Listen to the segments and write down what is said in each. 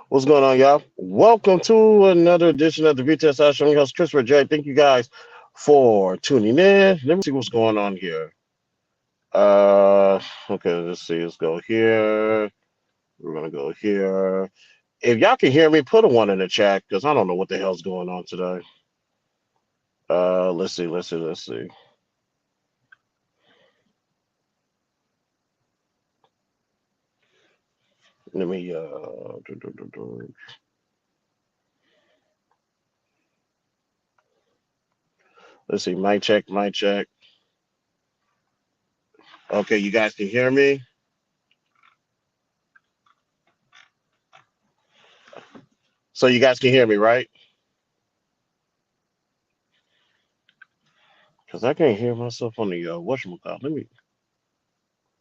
What's going on, y'all? Welcome to another edition of the VTS Show. I'm your host, Christopher J. Thank you guys for tuning in. Let me see what's going on here. Okay, let's see. Let's go here. We're gonna go here. If y'all can hear me, put a one in the chat because I don't know what the hell's going on today. Let's see. Let me let's see. Mic check, mic check. Okay, you guys can hear me. So you guys can hear me, right? Because I can't hear myself on the whatchamacallit. Let me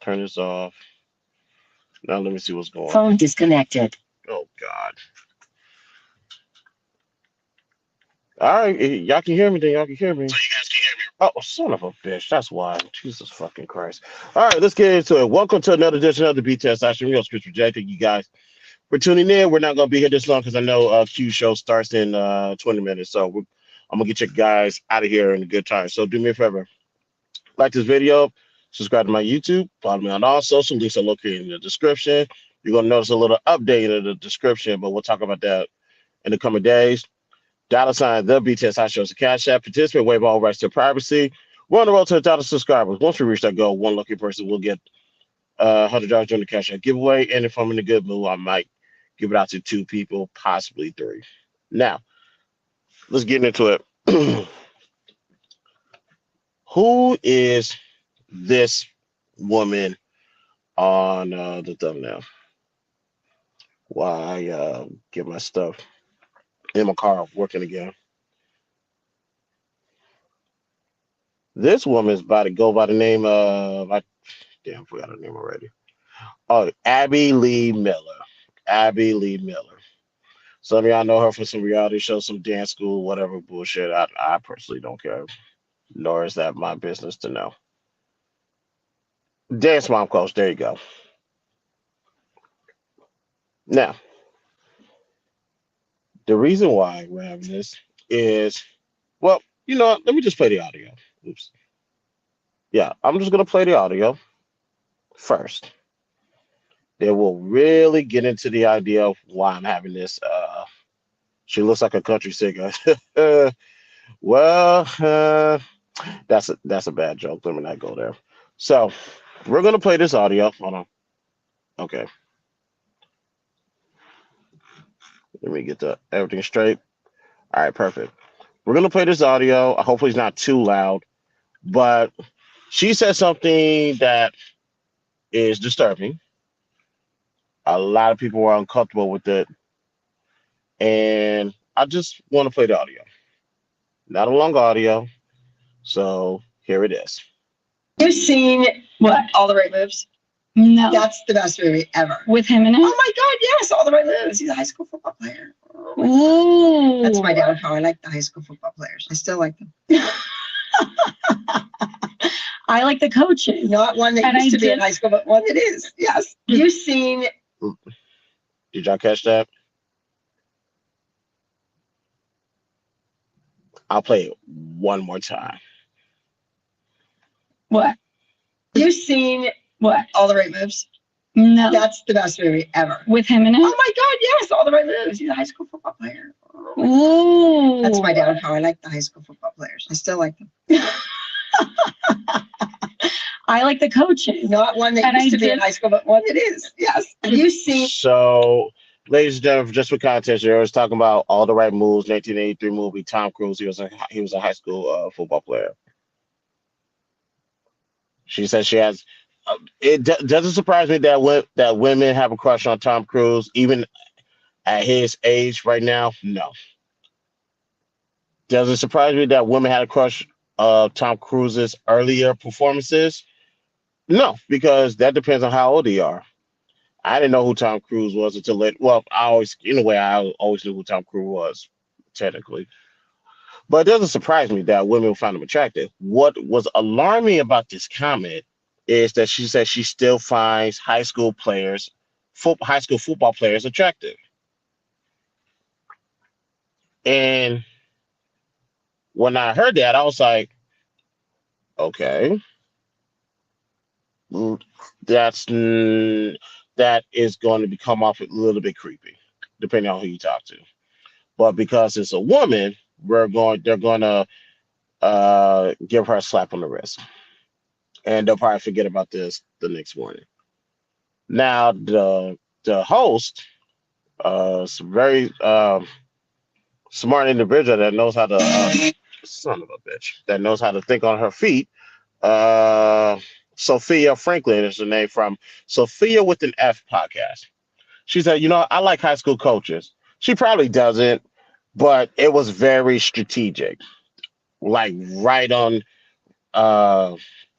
turn this off. Now let me see what's going on. Phone disconnected. Oh God. All right, y'all can hear me. Then y'all can hear me. So you guys can hear me. Oh, son of a bitch. That's why. Jesus fucking Christ. All right, let's get into it. Welcome to another edition of the BTS Action Real Scripture J. Thank you guys for tuning in. We're not going to be here this long because I know Q show starts in 20 minutes. So I'm going to get you guys out of here in a good time. So do me a favor. Like this video. Subscribe to my YouTube. Follow me on all social. Links are located in the description. You're going to notice a little update in the description, but we'll talk about that in the coming days. $ the BTS shows the Cash App. Participate, waive all rights to privacy. We're on the road to 1,000 subscribers. Once we reach that goal, one lucky person will get $100 during the Cash App giveaway. And if I'm in a good mood, I might give it out to 2 people, possibly 3. Now, let's get into it. Who is this woman on the thumbnail? While I get my stuff in my car working again. This woman's about to go by the name of, I forgot her name already. Oh, Abby Lee Miller. Abby Lee Miller. Some of y'all know her from some reality shows, some dance school, whatever bullshit. I personally don't care, nor is that my business to know. Dance mom coach, there you go. Now, the reason why we're having this is, well, let me just play the audio. Oops. Yeah, I'm just going to play the audio first. Then we'll really get into the idea of why I'm having this. She looks like a country singer. Well, that's a bad joke. Let me not go there. So we're gonna play this audio. Hold on. Okay. Let me get everything straight. All right, perfect. We're gonna play this audio. Hopefully it's not too loud, but she said something that is disturbing. A lot of people were uncomfortable with it, and I just want to play the audio. Not a long audio, so here it is. You've seen what? All the Right Moves? No. That's the best movie ever. With him in it? Oh my God, yes, All the Right Moves. He's a high school football player. Oh, that's my downfall. I like the high school football players. I still like them. I like the coaches. Not one that used to be in high school, but one that is. Yes. You've seen. Did y'all catch that? I'll play it one more time. What? You've seen what? All the Right Moves? No. That's the best movie ever. With him in it? Oh my God, yes, All the Right Moves. He's a high school football player. Oh. That's my downfall. I like the high school football players. I still like them. I like the coaches. Not one that used to be in high school, but one that is. Yes. Have you seen? So, ladies and gentlemen, just for context, I was talking about All the Right Moves, 1983 movie. Tom Cruise. He was a high school football player. She said she has. It doesn't surprise me that women have a crush on Tom Cruise, even at his age right now. No. Does it surprise me that women had a crush of Tom Cruise's earlier performances? No, because that depends on how old they are. I didn't know who Tom Cruise was until late. Well, I always knew who Tom Cruise was, technically. But it doesn't surprise me that women find him attractive. What was alarming about this comment is that she said she still finds high school football players attractive. And when I heard that, I was like, okay, that is going to become off a little bit creepy, depending on who you talk to. But because it's a woman, they're going to give her a slap on the wrist, and they'll probably forget about this the next morning. Now the host, some very smart individual that knows how to son of a bitch that knows how to think on her feet. Sophia Franklin is the name, from Sophia with an F podcast. She said, I like high school coaches. She probably doesn't, but it was very strategic, like right on,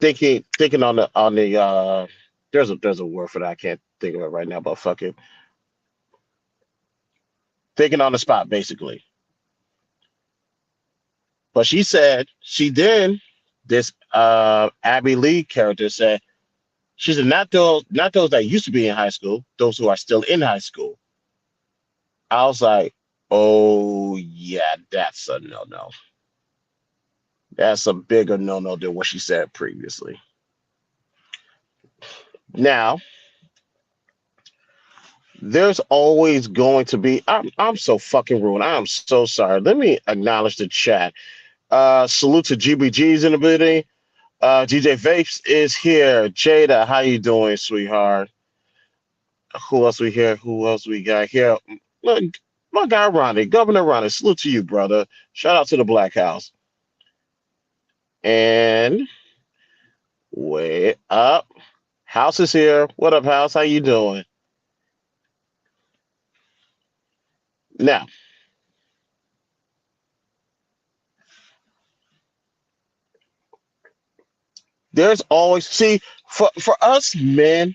thinking on the There's a word for that. I can't think of it right now, but fucking thinking on the spot, basically. But she said she then this Abby Lee character said she said not those that used to be in high school, those who are still in high school. I was like, oh yeah, that's a no no. That's a bigger no no than what she said previously. Now, there's always going to be. I'm so fucking rude. I'm so sorry. Let me acknowledge the chat. Salute to GBG's in the building. DJ Vapes is here. Jada, how you doing, sweetheart? Who else we here? Who else we got here? Look, my guy Ronnie, Governor Ronnie. Salute to you, brother. Shout out to the Black House. And way up. House is here. What up, House? How you doing? Now, there's always for us men,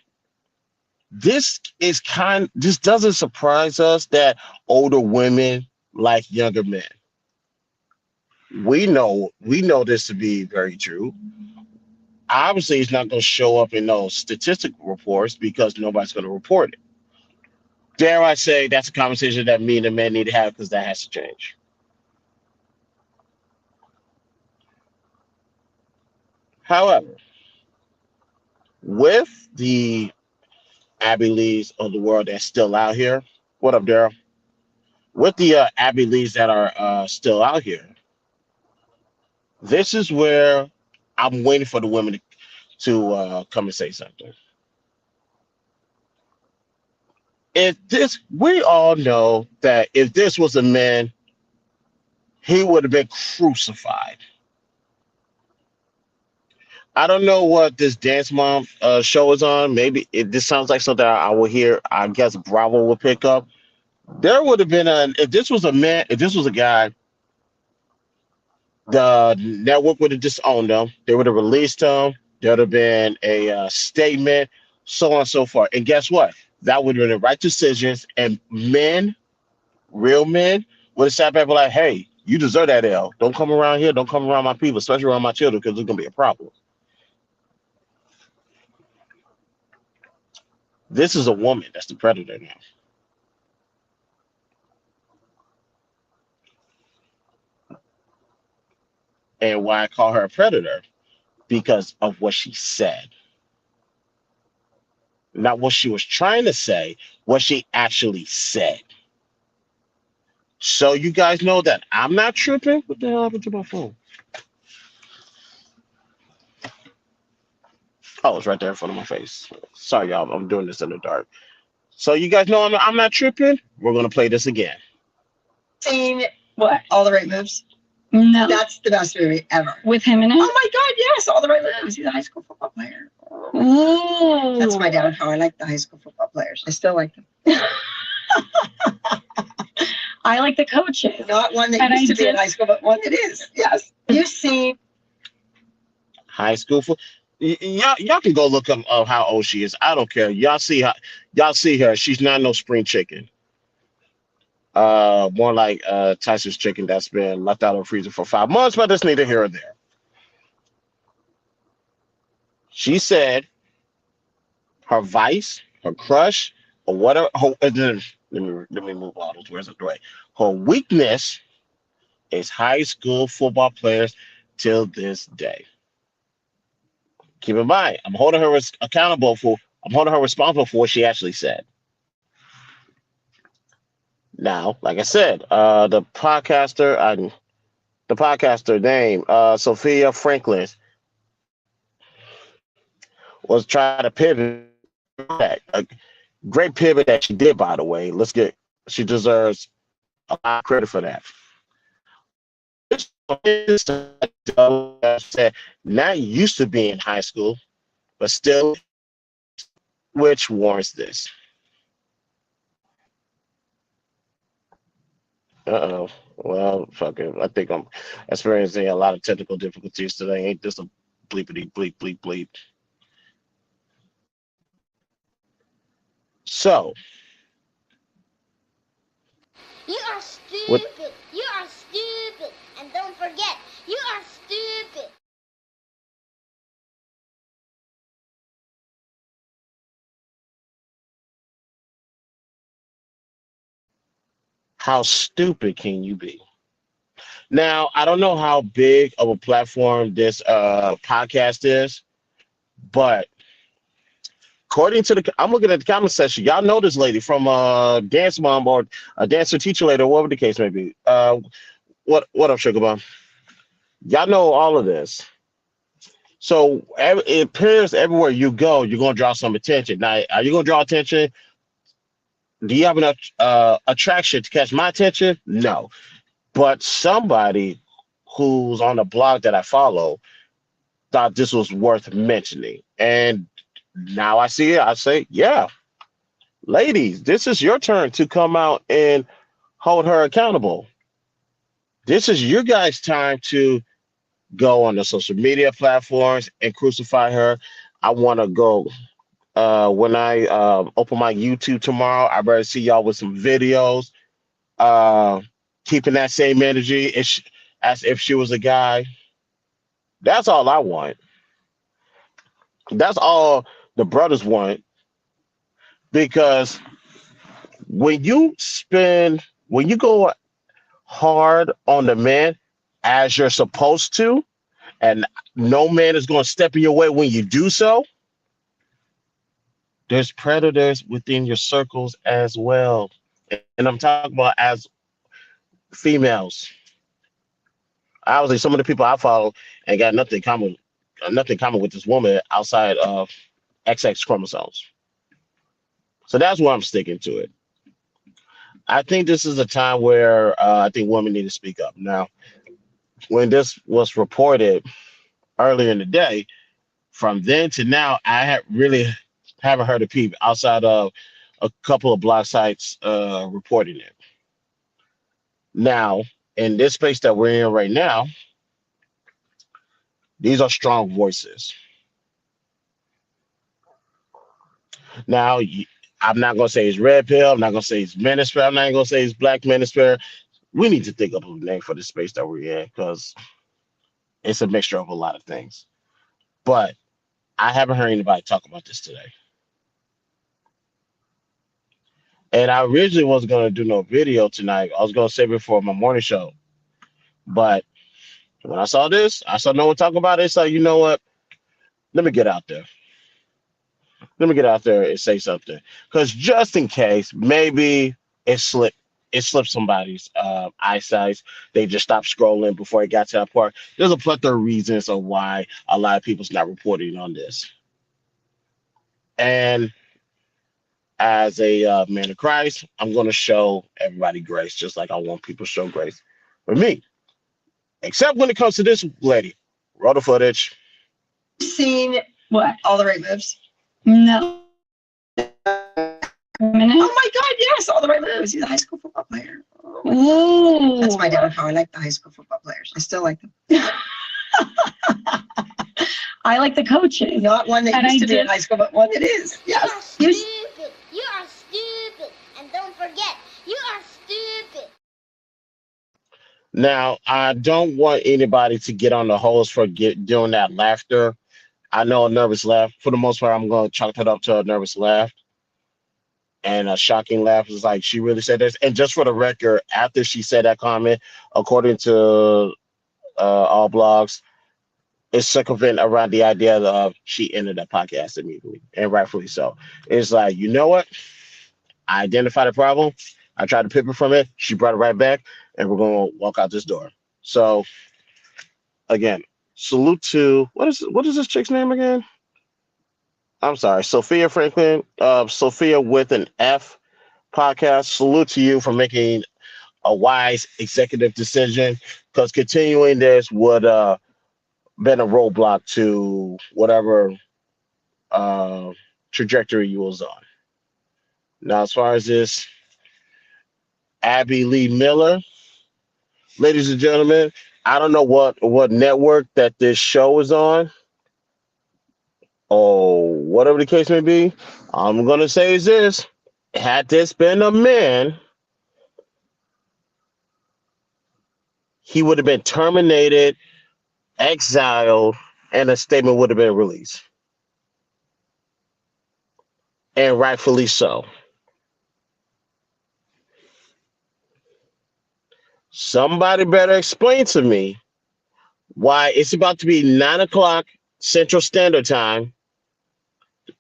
this doesn't surprise us that older women like younger men. We know this to be very true. Obviously, it's not going to show up in those statistical reports because nobody's going to report it. Dare I say that's a conversation that me and the men need to have because that has to change. However, with the Abby Lees of the world that's still out here, what up, Daryl? With the Abby Lees that are still out here, this is where I'm waiting for the women to come and say something. We all know that if this was a man, he would have been crucified. I don't know what this Dance Mom show is on. Maybe this sounds like something I will hear. I guess Bravo will pick up. There would have been if this was a man, if this was a guy, the network would have disowned him. They would have released him. There would have been a statement, so on and so forth. And guess what? That would have been the right decisions. And men, real men, would have sat back and be like, hey, you deserve that L. Don't come around here. Don't come around my people, especially around my children, because there's going to be a problem. This is a woman that's the predator now. And why I call her a predator? Because of what she said. Not what she was trying to say, what she actually said. So you guys know that I'm not tripping. What the hell happened to my phone? Oh, it's right there in front of my face. Sorry, y'all. I'm doing this in the dark. So you guys know I'm not tripping. We're gonna play this again. Seen what? All the Right Moves? No. That's the best movie ever. With him in it? Oh my God, yes, All the Right Moves. He's a high school football player. Ooh. That's my downfall. I like the high school football players. I still like them. I like the coaches. Not one that used to be in high school, but one that is. Yes. You've seen high school football. Y'all can go look up how old she is. I don't care. Y'all see her. She's not no spring chicken. More like Tyson's chicken that's been left out of the freezer for 5 months, but that's neither here or there. She said her vice, her crush, or whatever. Let me move all those words out the way. Her weakness is high school football players till this day. Keep in mind, I'm holding her responsible for what she actually said. Now, like I said, the podcaster name, Sophia Franklin, was trying to pivot. A great pivot that she did, by the way. She deserves a lot of credit for that. Said not used to be in high school, but still, which warrants this. Uh-oh. Well, fuck it. I think I'm experiencing a lot of technical difficulties today. Ain't this a bleepity bleep bleep bleep? So You are with stupid. You are stupid. And don't forget, you are stupid. how stupid can you be? Now, I don't know how big of a platform this podcast is, but according to the, I'm looking at the comment section. Y'all know this lady from Dance Mom or a dancer teacher lady, or whatever the case may be. What up, Sugar Bomb? Y'all know all of this. So it appears everywhere you go, you're gonna draw some attention. Now, are you gonna draw attention? Do you have enough attraction to catch my attention? No, but somebody who's on the blog that I follow thought this was worth mentioning, and now I see it. I say, yeah, ladies, this is your turn to come out and hold her accountable. This is your guys' time to go on the social media platforms and crucify her. I want to go when I open my YouTube tomorrow. I better see y'all with some videos, uh, keeping that same energy as if she was a guy. That's all I want. That's all the brothers want because when you go hard on the man as you're supposed to, and no man is going to step in your way when you do so, there's predators within your circles as well. And I'm talking about as females. Obviously, some of the people I follow ain't got nothing common with this woman outside of XX chromosomes. So that's why I'm sticking to it. I think this is a time where I think women need to speak up. Now, when this was reported earlier in the day, from then to now, I really haven't heard a peep outside of a couple of blog sites reporting it. Now, in this space that we're in right now, these are strong voices. Now, I'm not going to say it's red pill. I'm not going to say it's manosphere. I'm not going to say it's black manosphere. We need to think up a name for the space that we're in because it's a mixture of a lot of things. But I haven't heard anybody talk about this today. And I originally wasn't going to do no video tonight. I was going to save it for my morning show. But when I saw this, I saw no one talking about it. So you know what? Let me get out there. Let me get out there and say something. Because just in case, maybe it slipped. It slipped somebody's eyesight. They just stopped scrolling before it got to that part. There's a plethora of reasons of why a lot of people's not reporting on this. And as a man of Christ, I'm going to show everybody grace, just like I want people to show grace with me. Except when it comes to this lady. Roll the footage. Seen what? All the right moves? No. Oh my God, yes, all the right moves. He's a high school football player. Ooh. That's my downfall. I like the high school football players. I still like them. I like the coaches. Not one that used to be in high school, but one that is. Yes. You are stupid. You are stupid. And don't forget, you are stupid. Now, I don't want anybody to get on the hose for doing that laughter. I know a nervous laugh. For the most part, I'm going to chalk that up to a nervous laugh. And a shocking laugh is like, she really said this. And just for the record, after she said that comment, according to all blogs, it's circumvent around the idea of she ended that podcast immediately, and rightfully so. It's like, you know what? I identified a problem. I tried to pivot from it. She brought it right back, and we're going to walk out this door. So, again, salute to what is this chick's name again? I'm sorry, Sophia Franklin, Sophia with an F podcast. Salute to you for making a wise executive decision, because continuing this would been a roadblock to whatever uh, trajectory you was on. Now, as far as this Abby Lee Miller, ladies and gentlemen, I don't know what network that this show is on, or whatever the case may be. I'm gonna say is this: Had this been a man, he would have been terminated, exiled, and a statement would have been released. And rightfully so. Somebody better explain to me why it's about to be 9 o'clock Central Standard Time,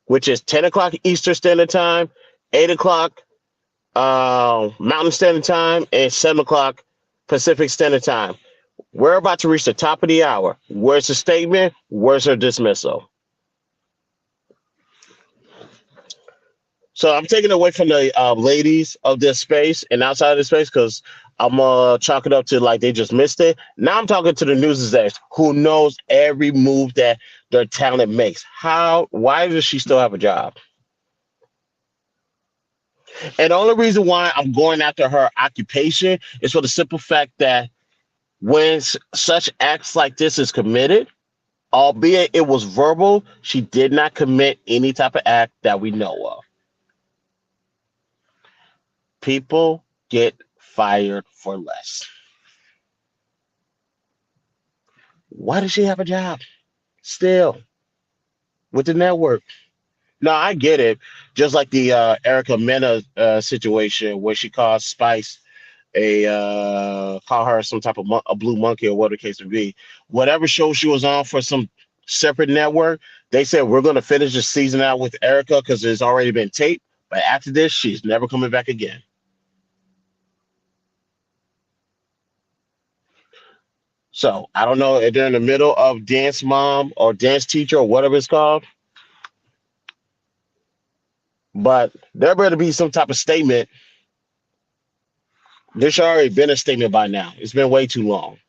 which is 10 o'clock Eastern Standard Time, 8 o'clock Mountain Standard Time, and 7 o'clock Pacific Standard Time. We're about to reach the top of the hour. Where's the statement? Where's her dismissal? So I'm taking away from the ladies of this space and outside of this space because I'm chalk it up to like they just missed it. Now I'm talking to the news execs who knows every move that their talent makes. Why does she still have a job? And the only reason why I'm going after her occupation is for the simple fact that when such acts like this is committed, albeit it was verbal, she did not commit any type of act that we know of. People get fired for less. Why does she have a job still with the network? No, I get it. Just like the Erica Mena situation where she called Spice call her some type of a blue monkey or whatever the case may be. Whatever show she was on for some separate network, they said we're going to finish the season out with Erica because it's already been taped. But after this, she's never coming back again. So I don't know if they're in the middle of Dance Mom or Dance Teacher or whatever it's called, but there better be some type of statement. There should already been a statement by now. It's been way too long.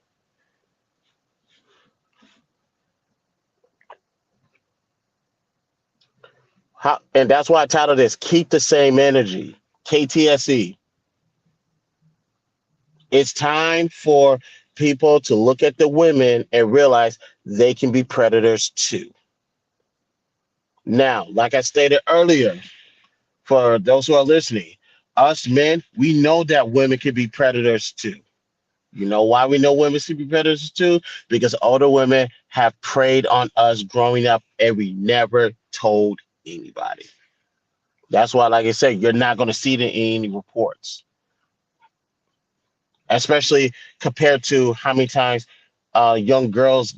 And that's why I titled this "Keep the Same Energy." KTSE. It's time for people to look at the women and realize they can be predators too. Now, like I stated earlier, for those who are listening, us men, we know that women can be predators too. You know why we know women can be predators too? Because older women have preyed on us growing up and we never told anybody. That's why, like I said, you're not going to see it in any reports, especially compared to how many times young girls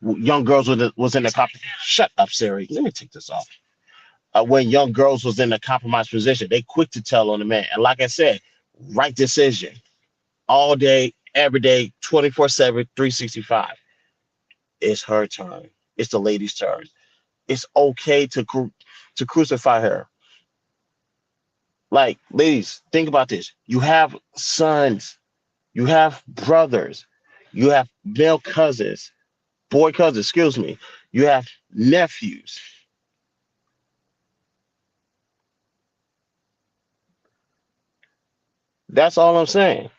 was in the shut up, Siri. Let me take this off. When young girls was in a compromised position, they quick to tell on the man. And like I said, right decision all day, every day, 24/7, 365. It's her turn. It's the lady's turn. It's okay to crucify her. Like, ladies, think about this. You have sons, you have brothers, you have male cousins, boy cousins, excuse me. You have nephews. That's all I'm saying.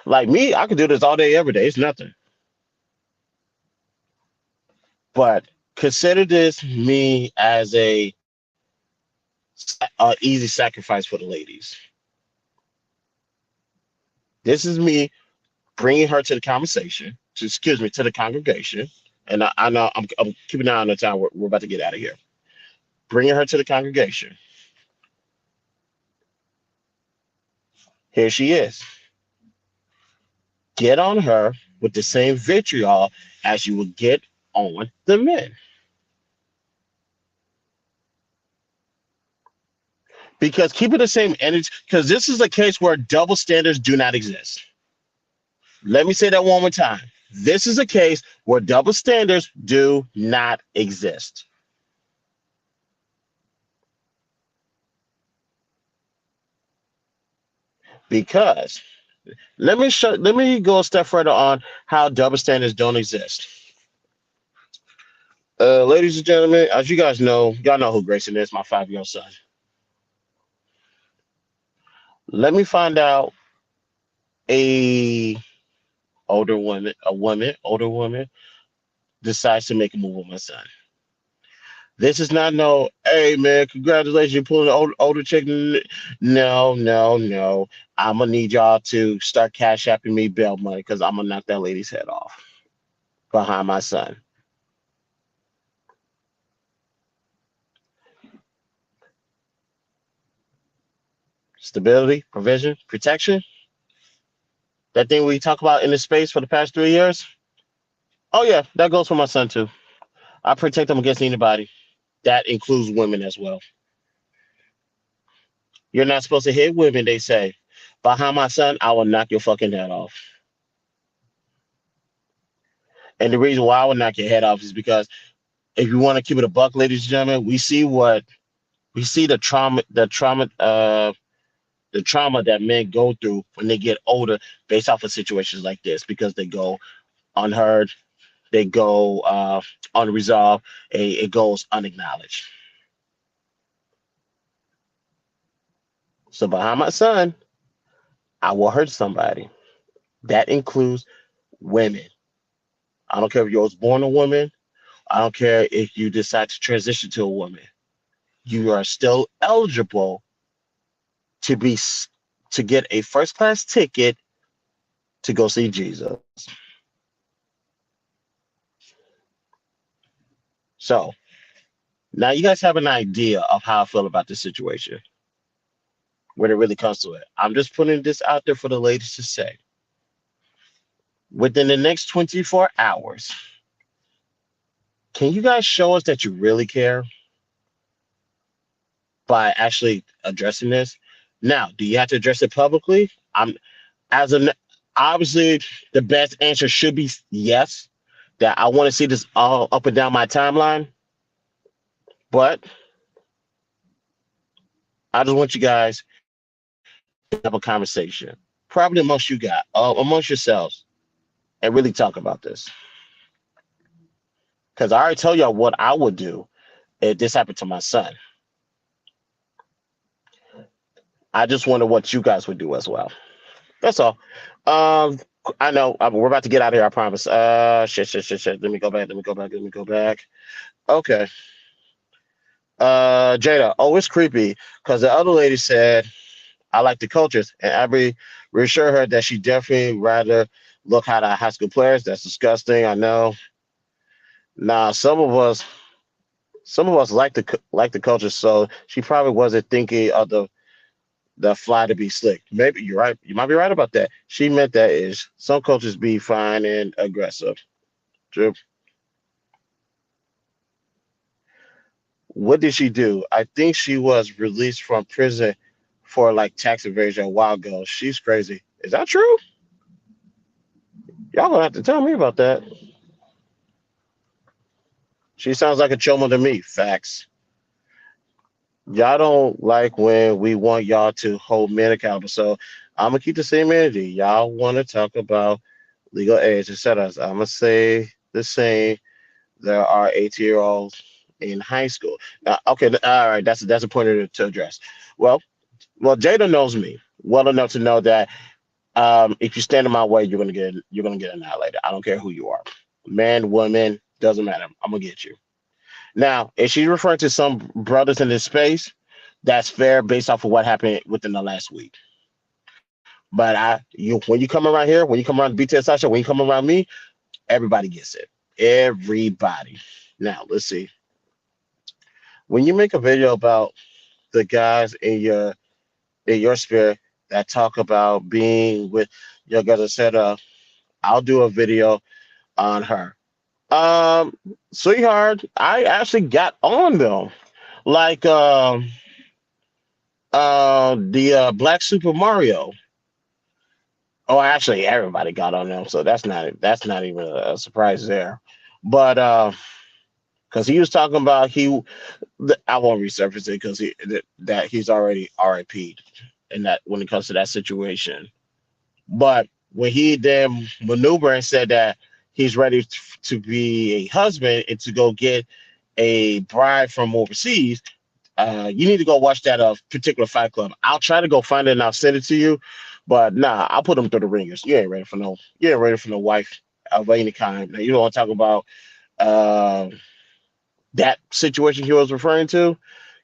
Like me, I could do this all day, every day. It's nothing. But consider this me as a easy sacrifice for the ladies. This is me bringing her to the conversation, to the congregation. And I know I'm keeping an eye on the time. We're about to get out of here. Bringing her to the congregation. Here she is. Get on her with the same vitriol as you would get on the men. Because keeping the same energy, because this is a case where double standards do not exist. Let me say that one more time. This is a case where double standards do not exist. Because let me go a step further on how double standards don't exist. Ladies and gentlemen, as you guys know, y'all know who Grayson is, my 5-year-old son. Let me find out a older woman decides to make a move with my son. This is not no, hey man, congratulations, you're pulling an older chick. No, no, no. I'm gonna need y'all to start cash apping me bail money because I'm gonna knock that lady's head off behind my son. Stability, provision, protection. That thing we talk about in the space for the past 3 years. Oh yeah, that goes for my son too. I protect them against anybody. That includes women as well. You're not supposed to hit women, they say. Behind my son, I will knock your fucking head off. And the reason why I would knock your head off is because if you want to keep it a buck, ladies and gentlemen, we see the trauma that men go through when they get older based off of situations like this because they go unheard, they go unresolved, it goes unacknowledged. So behind my son, I will hurt somebody. That includes women. I don't care if you was born a woman. I don't care if you decide to transition to a woman. You are still eligible to be to get a first class ticket to go see Jesus. So now you guys have an idea of how I feel about this situation when it really comes to it. I'm just putting this out there for the ladies to say. Within the next 24 hours, can you guys show us that you really care by actually addressing this? Now, do you have to address it publicly? I'm as an obviously the best answer should be yes. That I want to see this all up and down my timeline, but I just want you guys to have a conversation, probably amongst yourselves, and really talk about this. Because I already told y'all what I would do if this happened to my son. I just wonder what you guys would do as well. That's all. Um, I know we're about to get out of here. I promise. Shit. Let me go back. Let me go back. Okay. Jada. Oh, it's creepy because the other lady said I like the cultures, and I reassure her that she definitely rather look at our high school players. That's disgusting. I know. Now, some of us like the culture, so she probably wasn't thinking of the fly to be slick. Maybe you're right. You might be right about that. She meant that is some cultures be fine and aggressive. True. What did she do? I think she was released from prison for like tax evasion a while ago. She's crazy. Is that true? Y'all gonna have to tell me about that. She sounds like a choma to me. Facts. Y'all don't like when we want y'all to hold men accountable. So I'm gonna keep the same energy. Y'all want to talk about legal age, etc. I'm gonna say the same. There are 18-year-olds in high school. Okay, all right. That's a point to address. Well, Jada knows me well enough to know that if you stand in my way, you're gonna get annihilated. I don't care who you are, man, woman, doesn't matter. I'm gonna get you. Now, if she's referring to some brothers in this space, that's fair based off of what happened within the last week. But when you come around here, when you come around the BTS Sasha, when you come around me, everybody gets it. Everybody. Now, let's see. When you make a video about the guys in your spirit that talk about being with your guys, etc., I'll do a video on her. Um, Sweetheart, I actually got on them. Like the Black Super Mario. Oh, actually, everybody got on them, so that's not even a surprise there. But because he was talking about I won't resurface it because that he's already RIP'd, and that when it comes to that situation. But when he then maneuvered and said that he's ready to be a husband and to go get a bride from overseas, you need to go watch that particular Fight Club. I'll try to go find it and I'll send it to you. But nah, I'll put them through the ringers. You ain't ready for no wife of any kind. Now, you don't want to talk about uh, that situation he was referring to,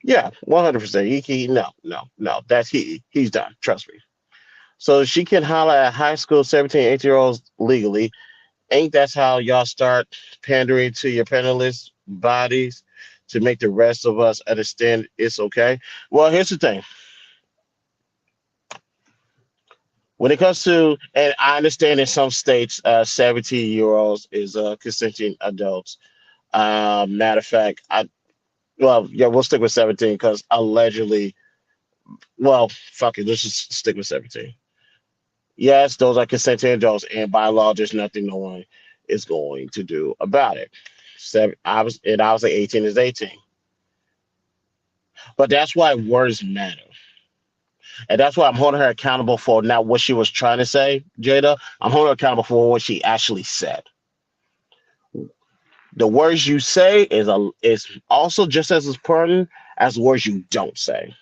yeah, 100%. No, that's he's done. Trust me. So she can holler at high school 17, 18-year-olds legally. Ain't that's how y'all start pandering to your penniless bodies to make the rest of us understand it's okay? Well, here's the thing. When it comes to, and I understand in some states, 17-year-olds is consenting adults. Matter of fact, well, yeah, we'll stick with 17 because allegedly, well, fuck it, let's just stick with 17. Yes, those are consenting adults, and by law, there's nothing no one is going to do about it. I was like 18 is 18, but that's why words matter, and that's why I'm holding her accountable for not what she was trying to say, Jada. I'm holding her accountable for what she actually said. The words you say is also just as important as the words you don't say.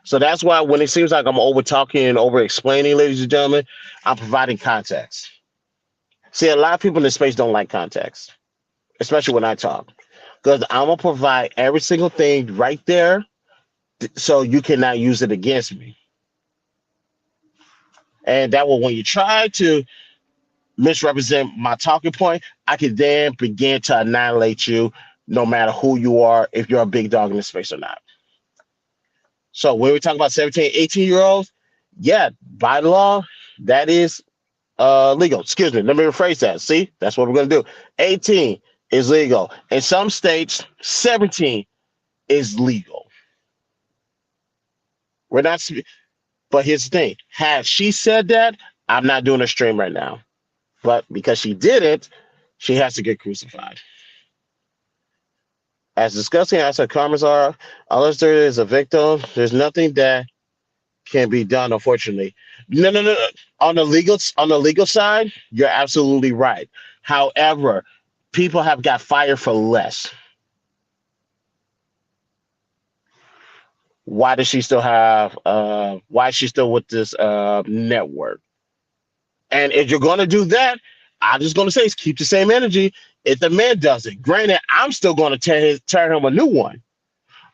So that's why when it seems like I'm over talking and over explaining, ladies and gentlemen, I'm providing context. See, a lot of people in this space don't like context, especially when I talk, because I'm gonna provide every single thing right there, so you cannot use it against me. And that way, when you try to misrepresent my talking point, I can then begin to annihilate you, no matter who you are, if you're a big dog in this space or not. So when we talk about 17, 18-year-olds, yeah, by law, that is legal. Excuse me, let me rephrase that. See, that's what we're gonna do. 18 is legal. In some states, 17 is legal. We're not, but here's the thing. Had she said that, I'm not doing a stream right now. But because she did it, she has to get crucified. As disgusting as her comments are, unless there is a victim, there's nothing that can be done, unfortunately. No. On the legal side, you're absolutely right. However, people have got fired for less. Why does she still have why is she still with this network? And if you're gonna do that, I'm just gonna say is keep the same energy. If the man does it, granted, I'm still gonna tear him a new one.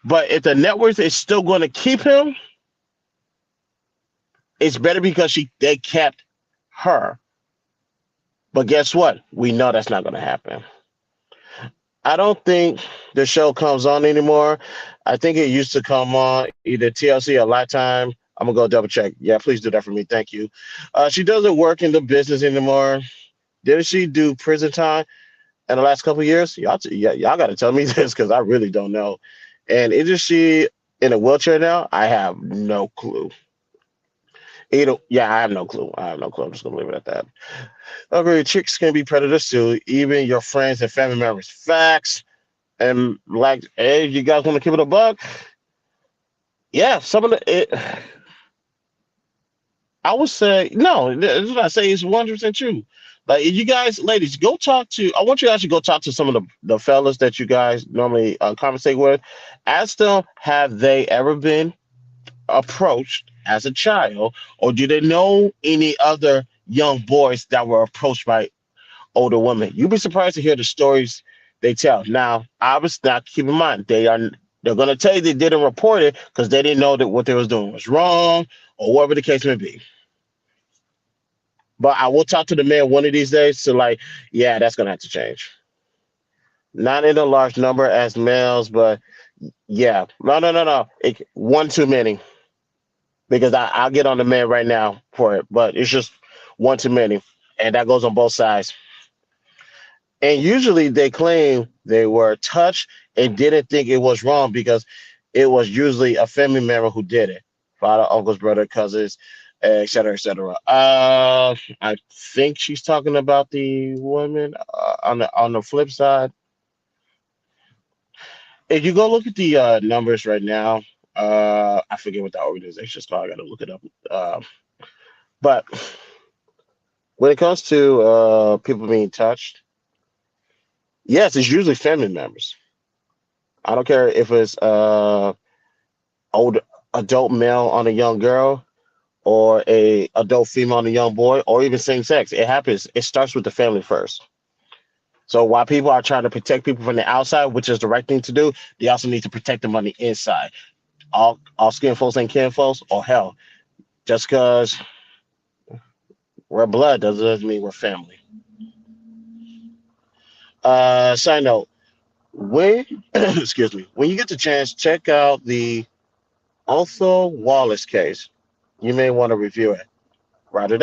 But if the network is still gonna keep him, it's better because they kept her. But guess what? We know that's not gonna happen. I don't think the show comes on anymore. I think it used to come on either TLC or Lifetime. I'm gonna go double check. Yeah, please do that for me. Thank you. She doesn't work in the business anymore. Didn't she do prison time in the last couple of years? Y'all got to tell me this because I really don't know. And is she in a wheelchair now? I have no clue. Yeah, I have no clue. I have no clue. I'm just gonna leave it at that. Okay, chicks can be predators too, even your friends and family members. Facts. And like, hey, you guys want to keep it a buck? Yeah, some of I would say no. This is what I say is 100% true. Like, if you guys, ladies, go talk to. I want you to actually go talk to some of the fellas that you guys normally conversate with. Ask them, have they ever been approached as a child, or do they know any other young boys that were approached by older women? You'd be surprised to hear the stories they tell. Now, obviously, now keep in mind they're going to tell you they didn't report it because they didn't know that what they was doing was wrong or whatever the case may be. But I will talk to the man one of these days to like, yeah, that's going to have to change. Not in a large number as males, but yeah, no. One too many because I'll get on the man right now for it, but it's just one too many, and that goes on both sides. And usually they claim they were touched and didn't think it was wrong because it was usually a family member who did it. Father, uncles, brother, cousins, et cetera, et cetera. I think she's talking about the women on the flip side. If you go look at the numbers right now, I forget what the organization is called. I got to look it up. But when it comes to people being touched, yes, it's usually family members. I don't care if it's old adult male on a young girl or a adult female on a young boy or even same sex. It happens. It starts with the family first. So while people are trying to protect people from the outside, which is the right thing to do, they also need to protect them on the inside. All skin folks ain't kin folks, or hell, just because we're blood doesn't mean we're family. Side note, when excuse me, when you get the chance, check out the Otho Wallace case. You may want to review it. Rather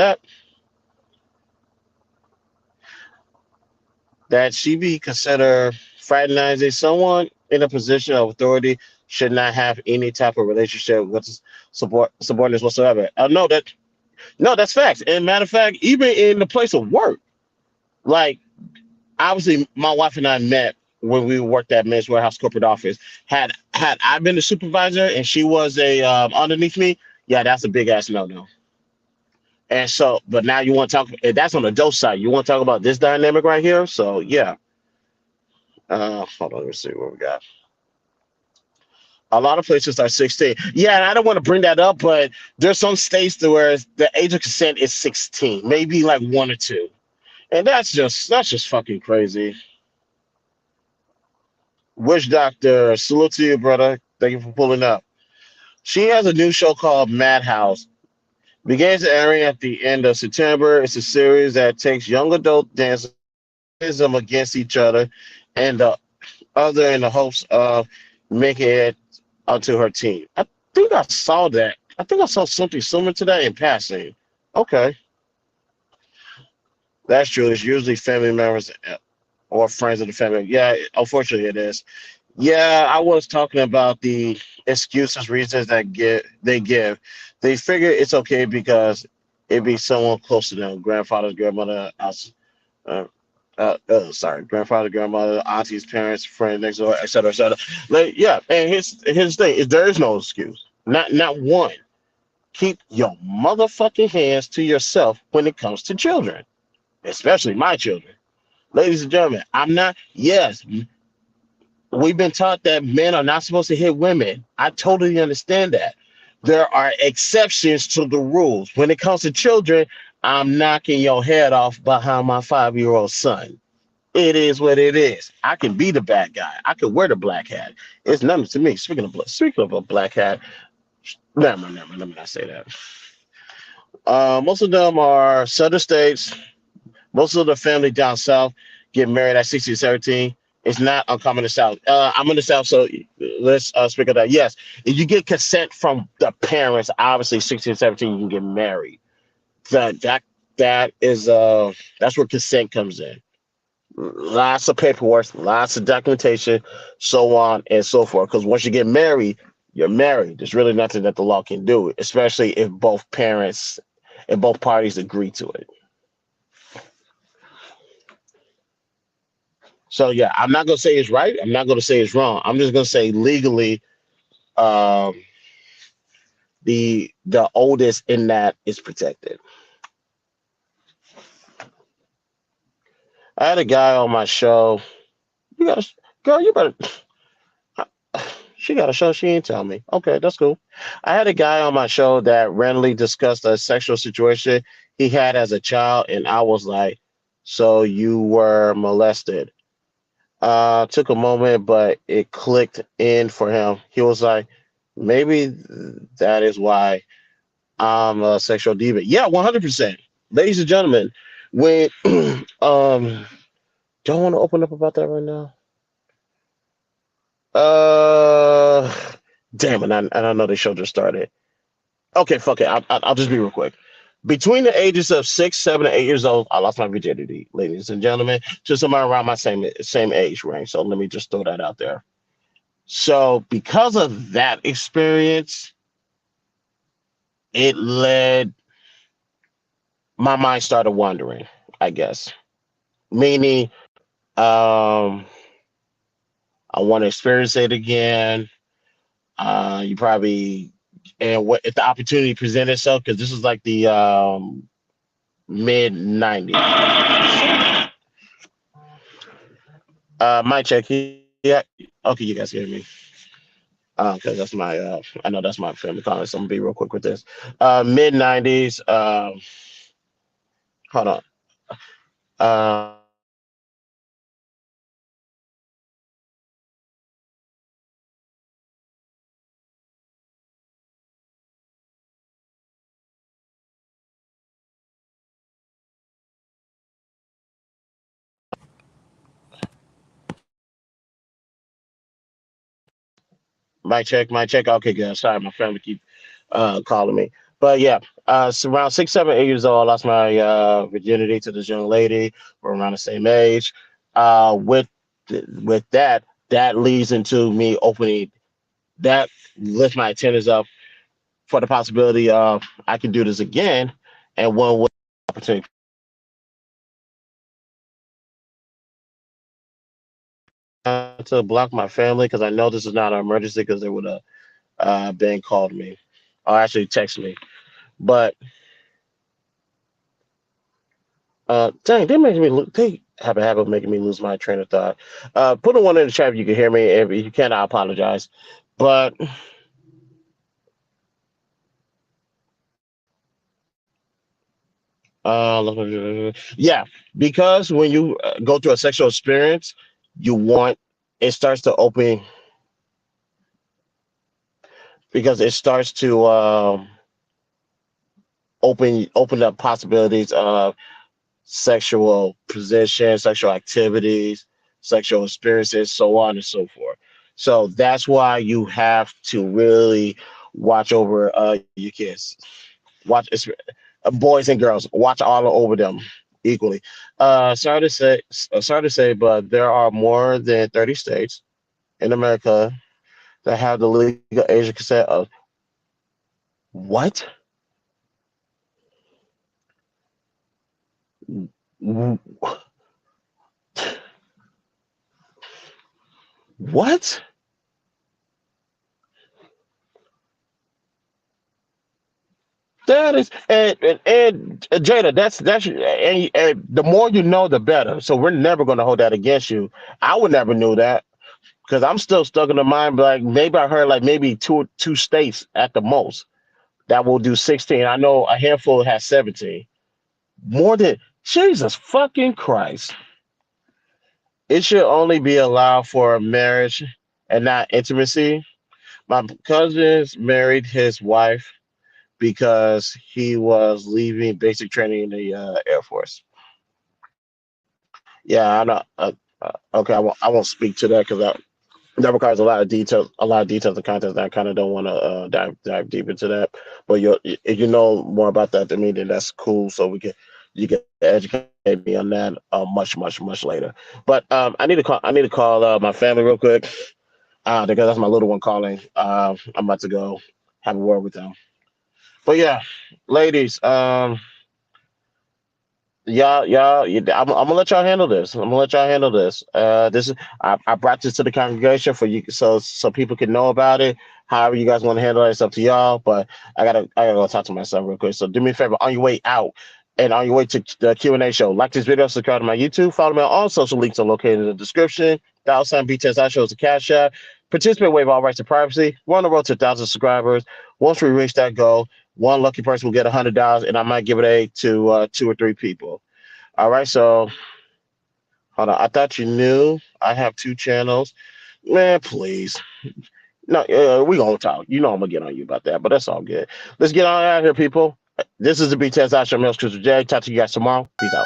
that she be considered fraternizing someone in a position of authority should not have any type of relationship with subordinates whatsoever. No, that's facts. And matter of fact, even in the place of work, like obviously my wife and I met when we worked at Men's Warehouse corporate office. Had I been the supervisor and she was a underneath me, yeah, that's a big ass no. And so, but now you want to talk, that's on the dose side. You want to talk about this dynamic right here? So, yeah. Hold on, let me see what we got. A lot of places are 16. Yeah, and I don't want to bring that up, but there's some states where the age of consent is 16, maybe like one or two. And that's just fucking crazy. Witch Doctor, salute to you, brother. Thank you for pulling up. She has a new show called Madhouse. Begins airing at the end of September. It's a series that takes young adult dancers them against each other and the other in the hopes of making it onto her team. I think I saw that. I think I saw something similar to that in passing. Okay, that's true. It's usually family members or friends of the family. Yeah, unfortunately it is. Yeah, I was talking about the excuses, reasons that they give. They figure it's okay because it be someone close to them, grandfather's grandmother, uh, sorry, grandfather, grandmother, aunties, parents, friend next door, etc., etc. Like, yeah, and here's the thing: is there is no excuse, not one. Keep your motherfucking hands to yourself when it comes to children, especially my children. Ladies and gentlemen, I'm not. Yes, we've been taught that men are not supposed to hit women. I totally understand that. There are exceptions to the rules. When it comes to children, I'm knocking your head off behind my 5-year-old son. It is what it is. I can be the bad guy. I can wear the black hat. It's nothing to me. Speaking of a black hat, never. Let me not say that. Most of them are southern states. Most of the family down south get married at 16, 17. It's not uncommon in the South. I'm in the South, so let's speak of that. Yes, if you get consent from the parents, obviously 16, 17, you can get married. That is that's where consent comes in. Lots of paperwork, lots of documentation, so on and so forth. Because once you get married, you're married. There's really nothing that the law can do, especially if both parents and both parties agree to it. So yeah, I'm not gonna say it's right. I'm not gonna say it's wrong. I'm just gonna say legally, um, the oldest in that is protected. I had a guy on my show. You got girl, you better. She got a show. She ain't tell me. Okay, that's cool. I had a guy on my show that randomly discussed a sexual situation he had as a child, and I was like, "So you were molested?" Took a moment, but it clicked in for him. He was like, "Maybe that is why I'm a sexual diva." Yeah, 100%. Ladies and gentlemen, when don't want to open up about that right now. Uh, damn it! I don't know the show just started. Okay, fuck it. I'll just be real quick. Between the ages of 6, 7, and 8 years old, I lost my virginity, ladies and gentlemen, to somebody around my same age range. So let me just throw that out there. So because of that experience, it led my mind started wandering, I guess. Meaning, um, I want to experience it again. You probably and what if the opportunity presented itself because this is like the mid '90s. My check. Yeah. Okay, you guys hear me? Because that's my. I know that's my family calling. So I'm gonna be real quick with this. Mid '90s. Hold on. My check. Okay, good. Sorry, my family keep calling me. But yeah, so around 6, 7, 8 years old, I lost my virginity to this young lady. We're around the same age. With that, that leads into me opening that lifts my antennas up for the possibility of I can do this again, and one way opportunity to block my family because I know this is not an emergency because they would have been called me or actually text me. But dang, they make me look. They have a habit of making me lose my train of thought. Put a one in the chat if you can hear me. If you can't, I apologize. But yeah, because when you go through a sexual experience, you want it starts to open because it starts to open up possibilities of sexual position, sexual activities, sexual experiences, so on and so forth. So that's why you have to really watch over your kids. Watch boys and girls. Watch all over them equally. Sorry to say, but there are more than 30 states in America that have the legal age of consent of what? What? That is, and Jada, and the more you know, the better. So we're never going to hold that against you. I would never knew that because I'm still stuck in the mind. Like maybe I heard like maybe two states at the most that will do 16. I know a handful has 17. More than Jesus fucking Christ. It should only be allowed for marriage and not intimacy. My cousins married his wife because he was leaving basic training in the Air Force. Yeah, I know. Okay, I won't speak to that because that requires a lot of detail, a lot of details and content that I kind of don't want to dive deep into that. But if you know more about that than me, then that's cool. So you can educate me on that much later. But I need to call my family real quick because that's my little one calling. I'm about to go have a word with them. But yeah, ladies, I'm gonna let y'all handle this. I'm gonna let y'all handle this. This is I brought this to the congregation for you, so people can know about it. However, you guys want to handle it, it's up to y'all. But I gotta go talk to myself real quick. So do me a favor on your way out. And on your way to the Q&A show, like this video, subscribe to my YouTube, follow me on all social links are located in the description. $BTSI shows the cash app. Participate, waive all rights to privacy. We're on the road to 1,000 subscribers. Once we reach that goal, one lucky person will get $100, and I might give it to 2 or 3 people. All right, so hold on. I thought you knew I have 2 channels. Man, please. No, we gonna talk. You know I'm gonna get on you about that, but that's all good. Let's get on out of here, people. This is the BTS Show. Mills Crystal J. Talk to you guys tomorrow. Peace out.